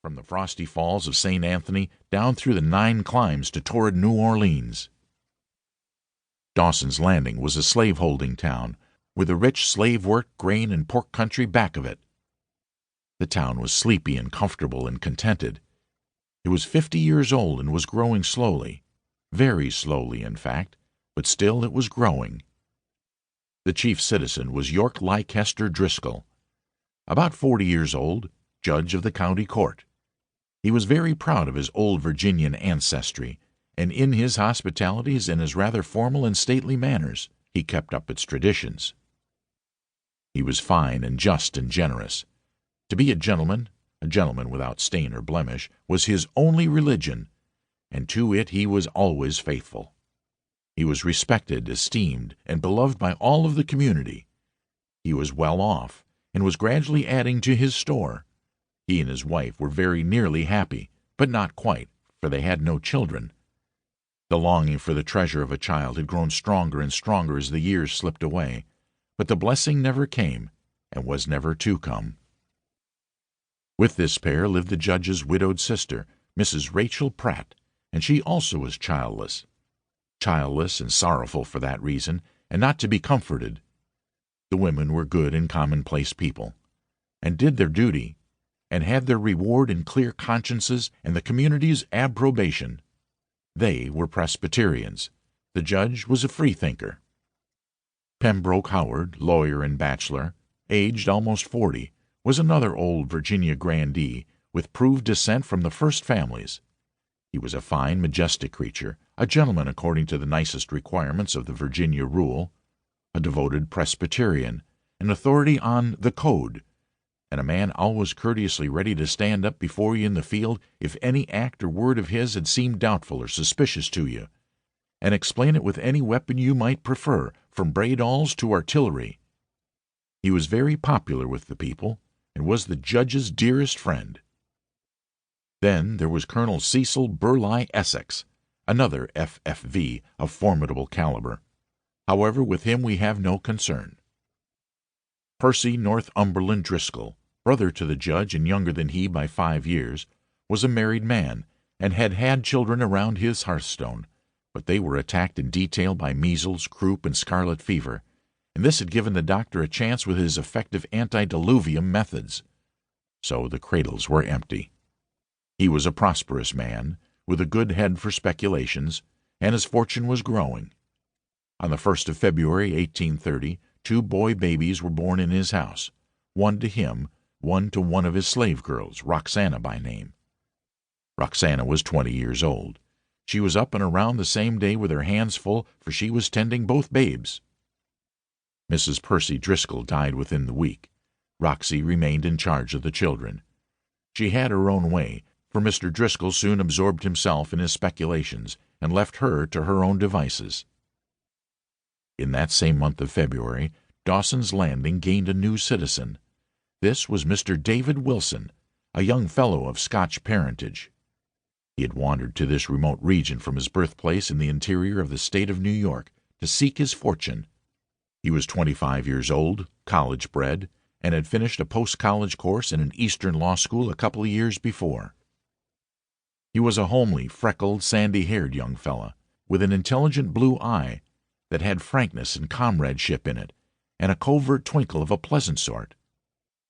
from the frosty falls of St. Anthony down through the 9 climes to torrid New Orleans. Dawson's Landing was a slave-holding town, with a rich slave-work, grain, and pork country back of it. The town was sleepy and comfortable and contented. It was 50 years old and was growing slowly, very slowly, in fact, but still it was growing. The chief citizen was York Leicester Driscoll, about 40 years old, judge of the county court. He was very proud of his old Virginian ancestry, and in his hospitalities and his rather formal and stately manners he kept up its traditions. He was fine and just and generous. To be a gentleman without stain or blemish, was his only religion, and to it he was always faithful. He was respected, esteemed, and beloved by all of the community. He was well off, and was gradually adding to his store. He and his wife were very nearly happy, but not quite, for they had no children. The longing for the treasure of a child had grown stronger and stronger as the years slipped away, but the blessing never came, and was never to come. With this pair lived the judge's widowed sister, Mrs. Rachel Pratt, and she also was childless. Childless and sorrowful for that reason, and not to be comforted. The women were good and commonplace people, and did their duty, and had their reward in clear consciences and the community's approbation. They were Presbyterians. The judge was a freethinker. Pembroke Howard, lawyer and bachelor, aged almost 40, was another old Virginia grandee, with proved descent from the first families. He was a fine, majestic creature, a gentleman according to the nicest requirements of the Virginia rule, a devoted Presbyterian, an authority on the code, and a man always courteously ready to stand up before you in the field if any act or word of his had seemed doubtful or suspicious to you, and explain it with any weapon you might prefer, from bradaws to artillery. He was very popular with the people, and was the judge's dearest friend. Then there was Colonel Cecil Burleigh Essex, another FFV of formidable caliber. However, with him we have no concern. Percy Northumberland Driscoll, brother to the judge and younger than he by 5 years, was a married man, and had had children around his hearthstone, but they were attacked in detail by measles, croup, and scarlet fever, and this had given the doctor a chance with his effective antediluvium methods. So the cradles were empty. He was a prosperous man, with a good head for speculations, and his fortune was growing. On the 1st of February, 1830, 2 boy babies were born in his house, one to him, one to one of his slave girls, Roxana by name. Roxana was 20 years old. She was up and around the same day with her hands full, for she was tending both babes. Mrs. Percy Driscoll died within the week. Roxy remained in charge of the children. She had her own way, for Mr. Driscoll soon absorbed himself in his speculations, and left her to her own devices. In that same month of February, Dawson's Landing gained a new citizen. This was Mr. David Wilson, a young fellow of Scotch parentage. He had wandered to this remote region from his birthplace in the interior of the state of New York to seek his fortune. He was 25 years old, college-bred, and had finished a post-college course in an Eastern law school a couple of years before. He was a homely, freckled, sandy-haired young fellow, with an intelligent blue eye that had frankness and comradeship in it, and a covert twinkle of a pleasant sort.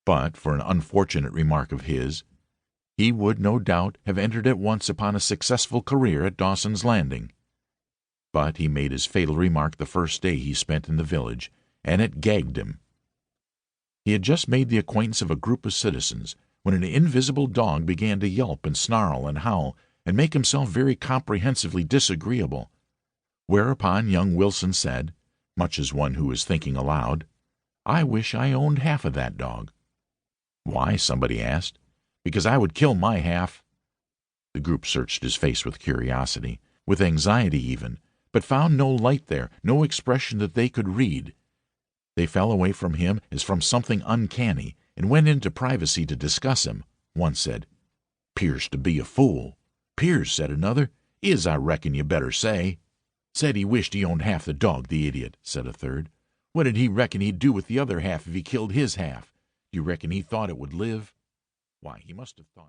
But, for an unfortunate remark of his, he would no doubt have entered at once upon a successful career at Dawson's Landing. But he made his fatal remark the first day he spent in the village, and it gagged him. He had just made the acquaintance of a group of citizens when an invisible dog began to yelp and snarl and howl and make himself very comprehensively disagreeable, whereupon young Wilson said, much as one who was thinking aloud, "I wish I owned half of that dog." "Why?" somebody asked. "Because I would kill my half." The group searched his face with curiosity, with anxiety even, but found no light there, no expression that they could read. They fell away from him as from something uncanny, and went into privacy to discuss him. One said, "'Pears to be a fool." "'Pears," said another. "Is, I reckon you better say." "Said he wished he owned half the dog, the idiot," said a third. "What did he reckon he'd do with the other half if he killed his half? Do you reckon he thought it would live?" "Why, he must have thought